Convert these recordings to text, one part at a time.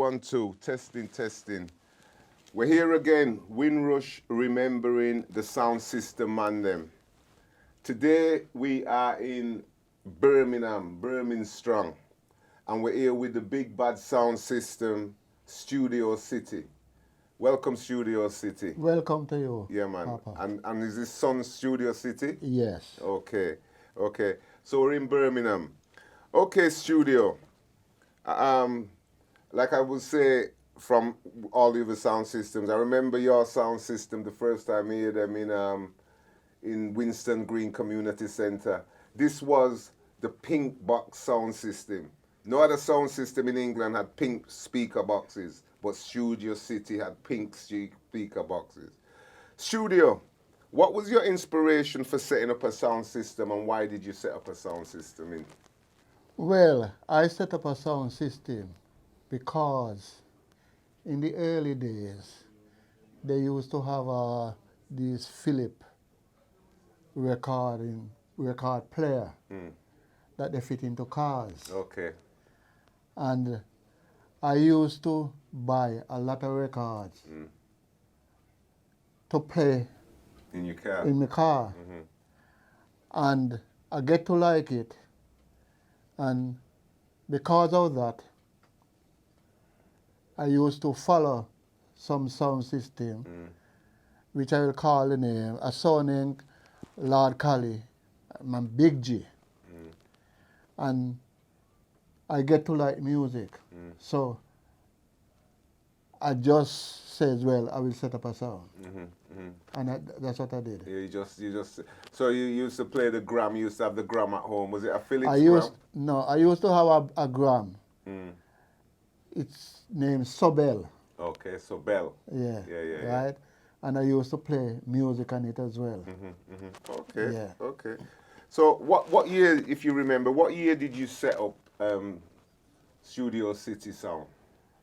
1, 2. Testing, testing. We're here again. Windrush remembering the sound system man them. Today we are in Birmingham, Strong. And we're here with the big bad sound system, Studio City. Welcome, Studio City. Welcome to you. Yeah, man. Papa. And is this Sun Studio City? Yes. Okay, okay. So we're in Birmingham. Okay, Studio. Like I would say from all the other sound systems, I remember your sound system the first time I heard them in Winston Green Community Centre. This was the pink box sound system. No other sound system in England had pink speaker boxes, but Studio City had pink speaker boxes. Studio, what was your inspiration for setting up a sound system, and why did you set up a sound system in? Well, I set up a sound system because in the early days, they used to have these Philip record player that they fit into cars. Okay. And I used to buy a lot of records to play In your car? in my car. And I get to like it. And because of that, I used to follow some sound system, which I will call the name, a son named Lord Collie, and Big G. And I get to like music. So I just said, well, I will set up a sound. And that's what I did. Yeah, so you used to play the gram, you used to have the gram at home. Was it a Philips gram? No, I used to have a gram. It's named Sobel. Okay, so Bell. Yeah, Yeah. right? And I used to play music on it as well. Okay, Yeah. okay. So what year, if you remember, what year did you set up Studio City Sound?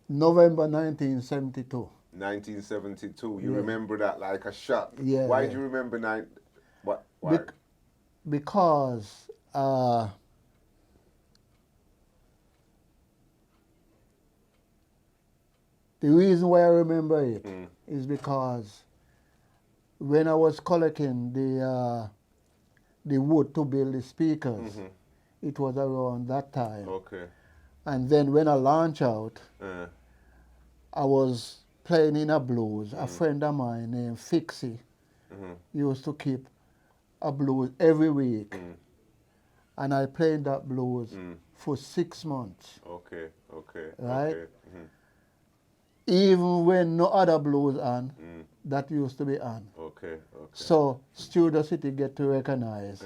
November 1972. 1972. You Yeah. remember that like a shot. Yeah. Why yeah. do you remember why? Because the reason why I remember it is because when I was collecting the wood to build the speakers, it was around that time. Okay. And then when I launched out, I was playing in a blues. A friend of mine named Fixie used to keep a blues every week. And I played that blues for 6 months. Okay. Right? Okay. Even when no other blues on, that used to be on. Okay. So Studio City get to recognize.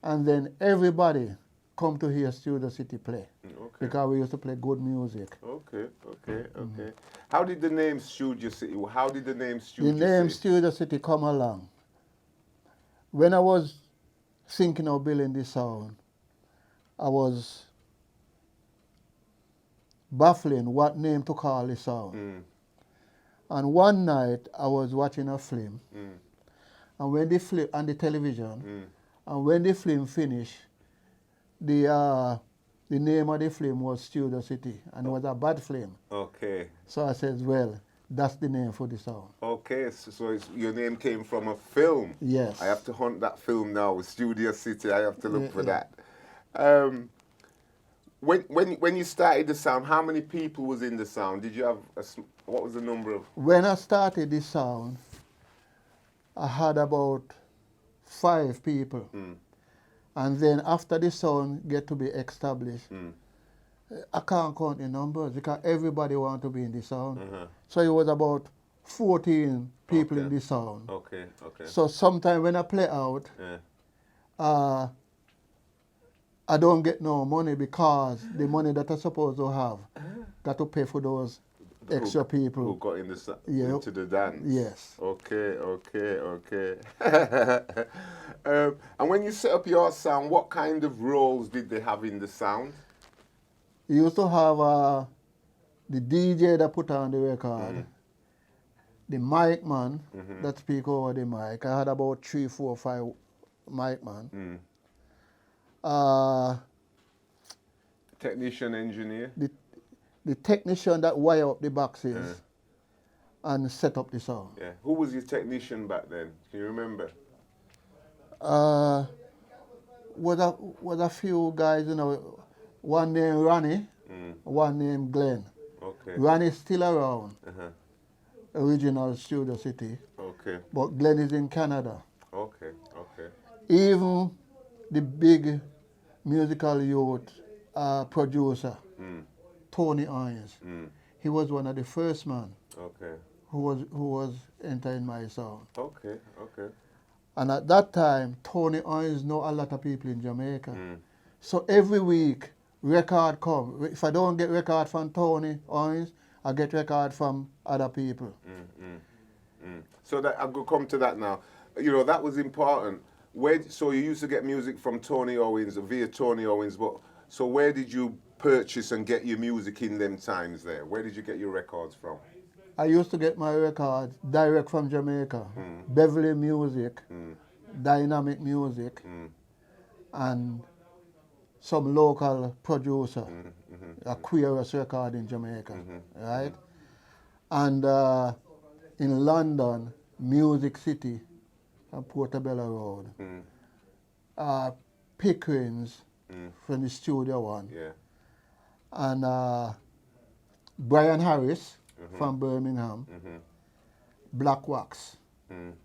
And then everybody come to hear Studio City play. Okay. Because we used to play good music. Okay. How did the name Studio City? The name Studio City come along. When I was thinking of building this sound, I was baffling what name to call the sound. And one night I was watching a film, and when the film on the television, and when the film finished, the name of the film was Studio City, and it was a bad film. Okay. So I said, well, that's the name for the sound. Okay, so your name came from a film. Yes. I have to hunt that film now with Studio City. I have to look for that. When you started the sound, how many people was in the sound? Did you have what was the number of? When I started this sound, I had about 5 people. And then after the sound get to be established, I can't count the numbers because everybody want to be in the sound. So it was about 14 people in the sound. Okay. So sometimes when I play out, I don't get no money because the money that I supposed to have got to pay for those extra people who got in into the dance. Yes. Okay. And when you set up your sound, what kind of roles did they have in the sound? You used to have the DJ that put on the record, the mic man that speak over the mic. I had about 3, 4, 5 mic man. Technician, engineer? the technician that wire up the boxes and set up the sound. Yeah. Who was your technician back then? Can you remember? Was a few guys, you know, one named Ronnie, one named Glenn. Okay. Ronnie's still around, Uh-huh. original Studio City, Okay. but Glenn is in Canada. Okay. Okay. Even the big musical youth producer, Tony Owens, he was one of the first men Okay. who was entering my sound. Okay. Okay. And at that time, Tony Owens know a lot of people in Jamaica. So every week, record come. If I don't get record from Tony Owens, I get record from other people. So that I'm gonna come to that now. You know, that was important. So you used to get music from Tony Owens via Tony Owens, but so where did you purchase and get your music in them times there? Where did you get your records from? I used to get my records direct from Jamaica. Beverly Music, Dynamic Music, and some local producer, Aquarius record in Jamaica, right? And in London, Music City on Portobello Road. Pickering's from the Studio One. Yeah. And Brian Harris from Birmingham. Black Wax.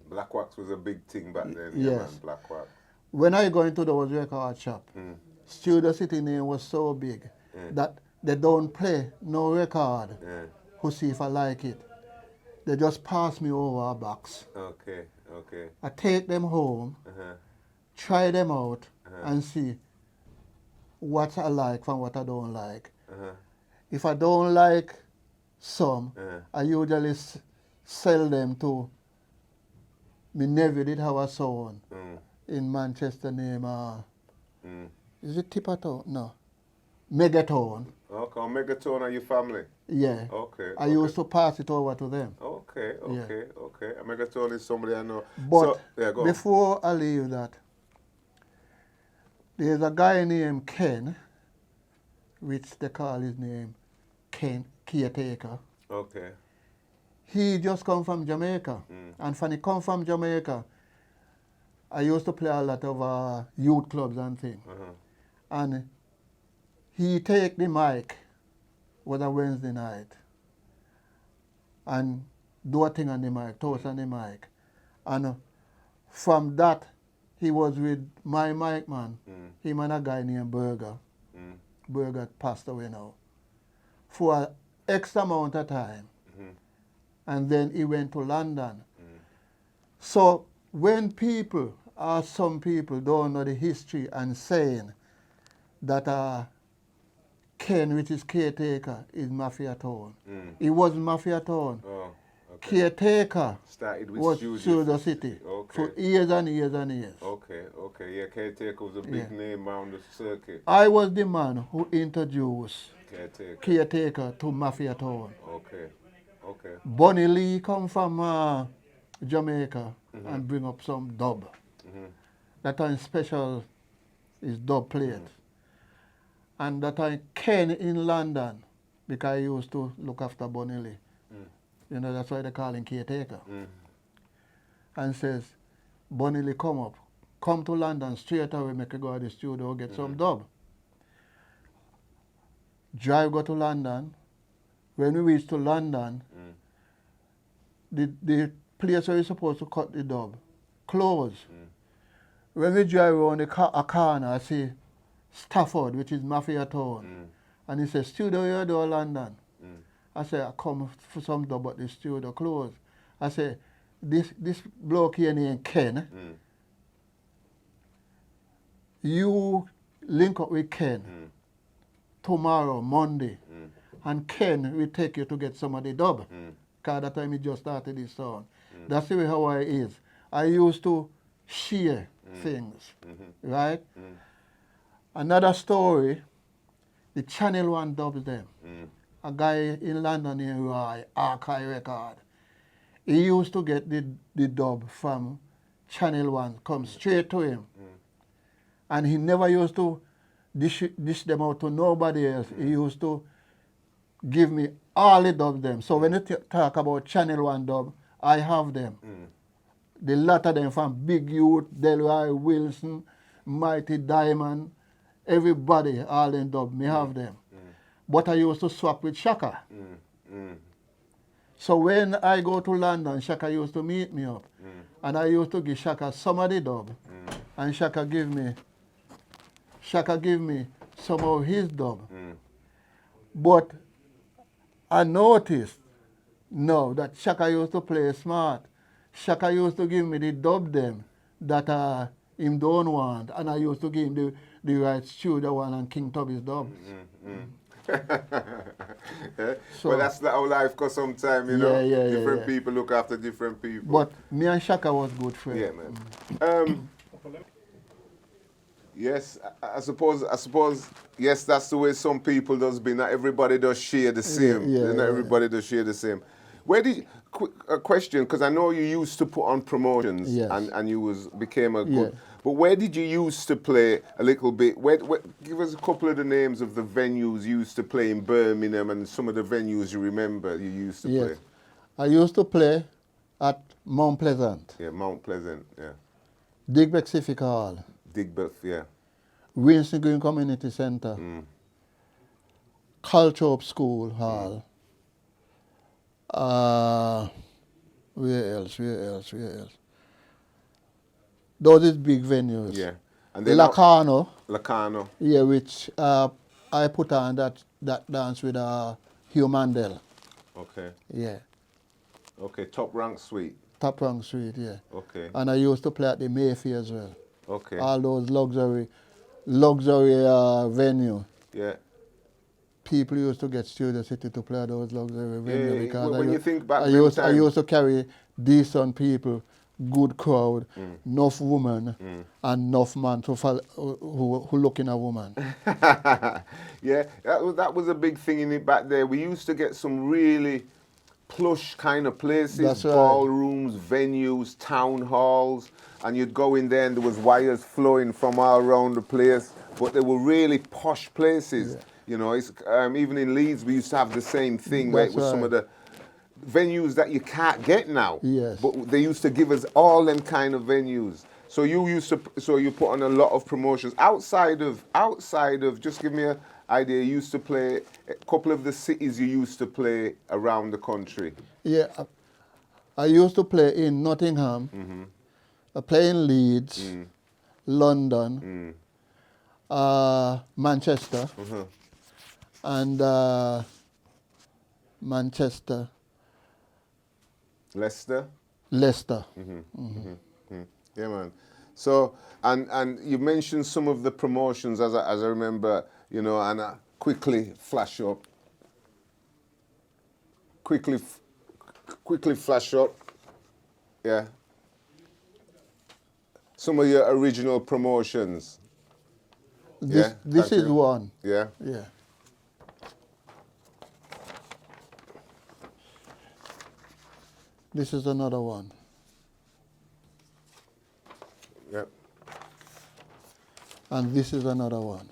Black Wax was a big thing back then. Yes. Yeah, man, Black Wax. When I go into those record shop, Studio City name was so big that they don't play no record who see if I like it. They just pass me over a box. Okay. Okay. I take them home, try them out, and see what I like from what I don't like. If I don't like some, I usually sell them to my nephew did have a sound in Manchester named, is it Tipperton? No. Megaton. Okay, Megaton are your family? Yeah. Okay. I used to pass it over to them. Okay. Okay. Megaton is somebody I know. But so, yeah, go on. before I leave that, there's a guy named Ken, which they call his name Ken Caretaker. Okay. He just come from Jamaica. And when he come from Jamaica, I used to play a lot of youth clubs and things. And he take the mic, was a Wednesday night, and do a thing on the mic, toast on the mic. And from that, he was with my mic man, him and a guy named Berger. Berger passed away now. For X amount of time. And then he went to London. So when people, or some people don't know the history and saying that Ken, which is Caretaker, is Mafia Town. It wasn't Mafia Town. Oh, okay. Caretaker Started with was Studio Studio City Okay. for years and years and years. Okay. Yeah, Caretaker was a big name around the circuit. I was the man who introduced Caretaker. to Mafia Town. Okay. Bonnie Lee come from Jamaica and bring up some dub. That time special is dub played. And that time Ken in London, because I used to look after Bonnie Lee. You know, that's why they call him Caretaker. And says, Bonnie Lee come to London straight away, make you go to the studio, get some dub. Drive go to London. When we reach to London, the place where we're supposed to cut the dub closed. When we drive around a corner, I see Stafford, which is Mafia Town. And he says, studio here door London. I say, I come for some dub, but the studio closed. I say, this bloke here named Ken, you link up with Ken tomorrow, Monday, and Ken will take you to get some of the dub. Because that time he just started his sound. That's the way how I is. I used to share things, right? Another story, the Channel 1 dubs them. A guy in London named Roy, Archive Record. He used to get the dub from Channel 1, come straight to him. And he never used to dish them out to nobody else. He used to give me all the dub them. So when you talk about Channel 1 dub, I have them. The lot of them from Big Youth, Delroy Wilson, Mighty Diamond, everybody, all them dub, me have them. But I used to swap with Shaka. So when I go to London, Shaka used to meet me up. And I used to give Shaka some of the dub. And Shaka give me some of his dub. But I noticed now that Shaka used to play smart. Shaka used to give me the dub them that him don't want, and I used to give him the right studio one and King Tubby's dubs. So, but that's how life goes sometimes, you know. Different people look after different people. But me and Shaka was good friends. Yeah, man. Yes, I suppose, yes, that's the way some people does be. Not everybody does share the same. Not everybody does share the same. Where did a question, because I know you used to put on promotions and you became a good, but where did you used to play a little bit? Give us a couple of the names of the venues you used to play in Birmingham and some of the venues you remember you used to play. I used to play at Mount Pleasant. Yeah, Mount Pleasant, yeah. Digbeck Civic Hall. Digbeck, yeah. Winston Green Community Center. Culture School Hall. Where else? Those is big venues. Yeah. And then Lacano. Yeah, which I put on that dance with Hugh Mandel. Okay. Yeah. Okay, Top Rank Suite. Top Rank Suite, yeah. Okay. And I used to play at the Mayfair as well. Okay. All those luxury venue. Yeah. People used to get Studio City to play those luxury venue because when you think back I used to carry decent people, good crowd, enough women, and enough man who looking a woman. Yeah, that was a big thing in it back there. We used to get some really plush kind of places, That's right. ballrooms, venues, town halls, and you'd go in there and there was wires flowing from all around the place, but they were really posh places. Yeah. You know, it's, even in Leeds, we used to have the same thing where it was some of the venues that you can't get now. Yes. But they used to give us all them kind of venues. So you put on a lot of promotions outside of. Just give me an idea. You used to play a couple of the cities you used to play around the country. Yeah, I used to play in Nottingham. I play in Leeds, London, Manchester. And Manchester. Leicester? Leicester. Yeah, man. So, and you mentioned some of the promotions as I remember, you know, and quickly flash up. Quickly flash up. Yeah. Some of your original promotions. This is one. Yeah. Yeah. This is another one. Yep. And this is another one.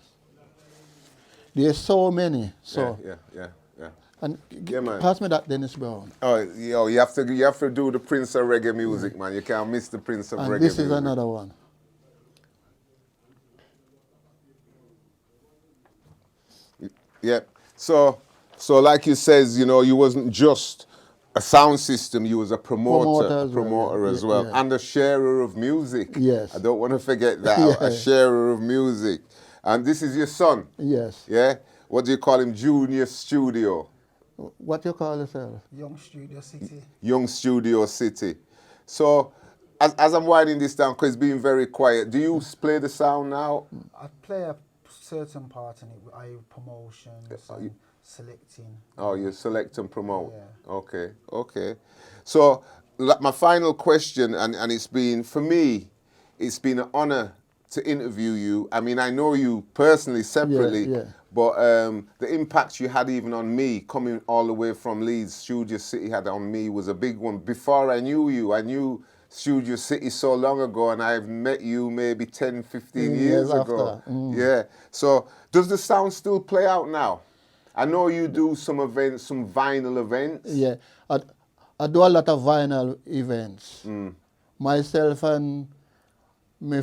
There's so many. So Yeah. And yeah, man. Pass me that Dennis Brown. Oh, you have to do the Prince of Reggae music, man. You can't miss the Prince of Reggae music. This is another one. Yep. So like you says, you know, you wasn't just a sound system, you was a promoter as well. And a sharer of music. Yes. I don't want to forget that. A sharer of music. And this is your son. Yes. Yeah? What do you call him? Junior Studio. What you call yourself? Young Studio City. Young Studio City. So, as I'm winding this down, because it's being very quiet, do you play the sound now? I play a certain part in it. I promotions and selecting. Oh, you select and promote. Yeah. Okay. So, my final question, and it's been, for me, it's been an honor to interview you. I mean, I know you personally, separately, but the impact you had even on me, coming all the way from Leeds, Studio City had on me was a big one. Before I knew you, I knew Studio City so long ago, and I've met you maybe 10, 15 years ago. Yeah. So, does the sound still play out now? I know you do some events, some vinyl events. Yeah, I do a lot of vinyl events. Myself and my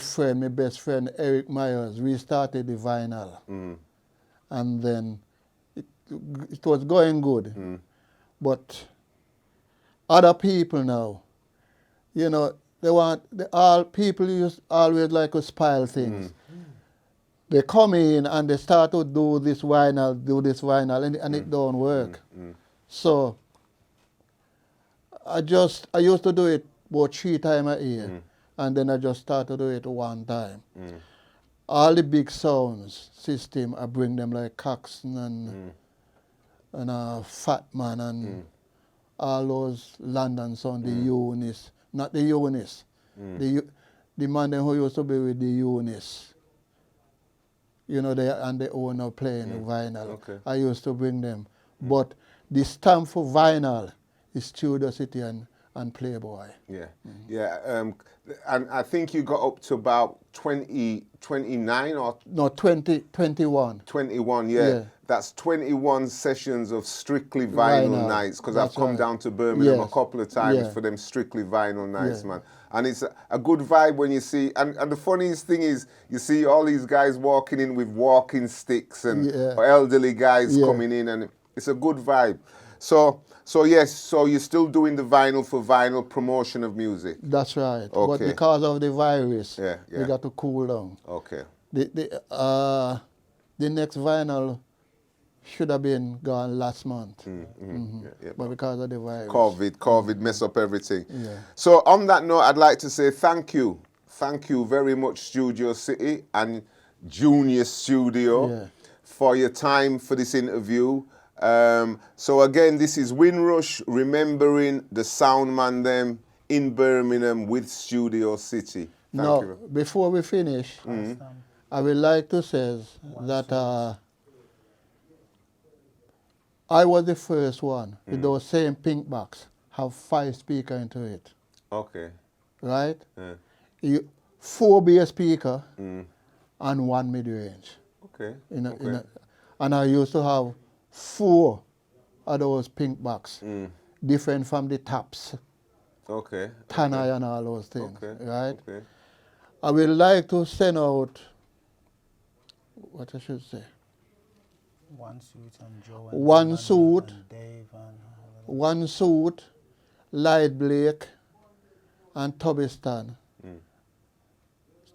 best friend Eric Myers, we started the vinyl, and then it was going good. But other people now, you know, people always like to spoil things. They come in and they start to do this vinyl, and it don't work. So I used to do it about 3 times a year, and then I just started to do it 1 time. All the big sounds system, I bring them like Coxsone and Fat Man and all those London sound, the Eunice, not the Eunice, the man who used to be with the Eunice. You know, they own now playing the vinyl. Okay. I used to bring them. But the stamp for vinyl is Studio City and Playboy. Yeah, yeah. And I think you got up to about 29 or No, 21. 21, yeah. Yeah. That's 21 sessions of strictly vinyl nights, because I've That's come right. down to Birmingham Yes. a couple of times Yeah. for them strictly vinyl nights, Yeah. man. And it's a good vibe when you see, and the funniest thing is, you see all these guys walking in with walking sticks and Yeah. or elderly guys Yeah. coming in, and it's a good vibe. So yes, so you're still doing the vinyl for vinyl promotion of music. That's right. But Okay. because of the virus, Yeah, yeah. we got to cool down. Okay. The next vinyl should have been gone last month. Yeah. But because of the virus. COVID mess up everything. Yeah. So on that note, I'd like to say thank you very much, Studio City and Junior Studio, Yeah. for your time for this interview. So again, this is Windrush, remembering the sound man them in Birmingham with Studio City. Thank Now, you. before we finish, I would like to say that I was the first one with those same pink box, have 5 speakers into it, Okay. right? Yeah. 4 bass speaker and 1 mid-range. Okay. And I used to have 4 of those pink box, different from the tops, Okay. Tanai and all those things, Okay. right? Okay. I would like to send out, what I should say, One suit and Joe. One suit. And Dave and 1 suit, Light Blake, and Tubistan.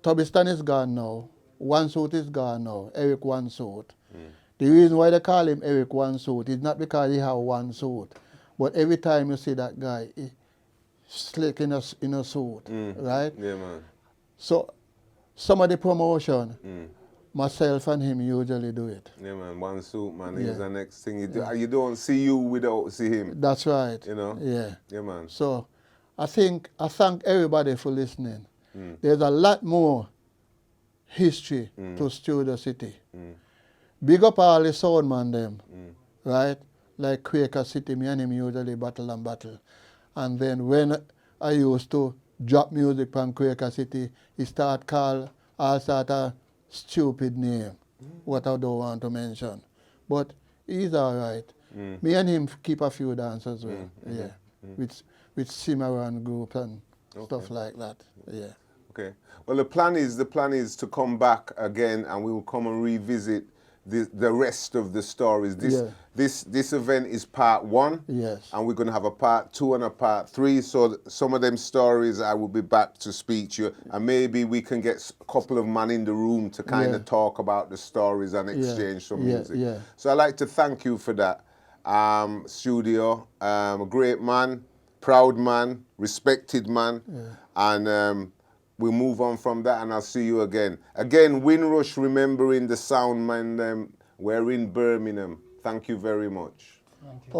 Tubistan is gone now. 1 suit is gone now. Eric 1 suit. The reason why they call him Eric 1 suit is not because he have 1 suit, but every time you see that guy, he slick in a suit, right? Yeah, man. So some of the promotion, myself and him usually do it. Yeah, man. 1 suit, man. Yeah. Is the next thing you do. You don't see you without see him. That's right. You know? Yeah. Yeah, man. So I thank everybody for listening. There's a lot more history to Studio City. Big up all the sound man them, right? Like Quaker City, me and him usually battle. And then when I used to drop music from Quaker City, he start call all sort of stupid name, what I don't want to mention. But he's all right. Me and him keep a few dances as well, yeah. With Cimarron group and stuff like that, yeah. Okay. Well, the plan is to come back again, and we will come and revisit the rest of the stories. This event is part 1. Yes. And we're going to have a part 2 and a part 3. So some of them stories I will be back to speak to you, and maybe we can get a couple of men in the room to kind of talk about the stories and exchange some music. Yeah. So I'd like to thank you for that, Studio. A great man, proud man, respected man, and we'll move on from that, and I'll see you again. Again, Windrush, remembering the sound man. We're in Birmingham. Thank you very much. Thank you.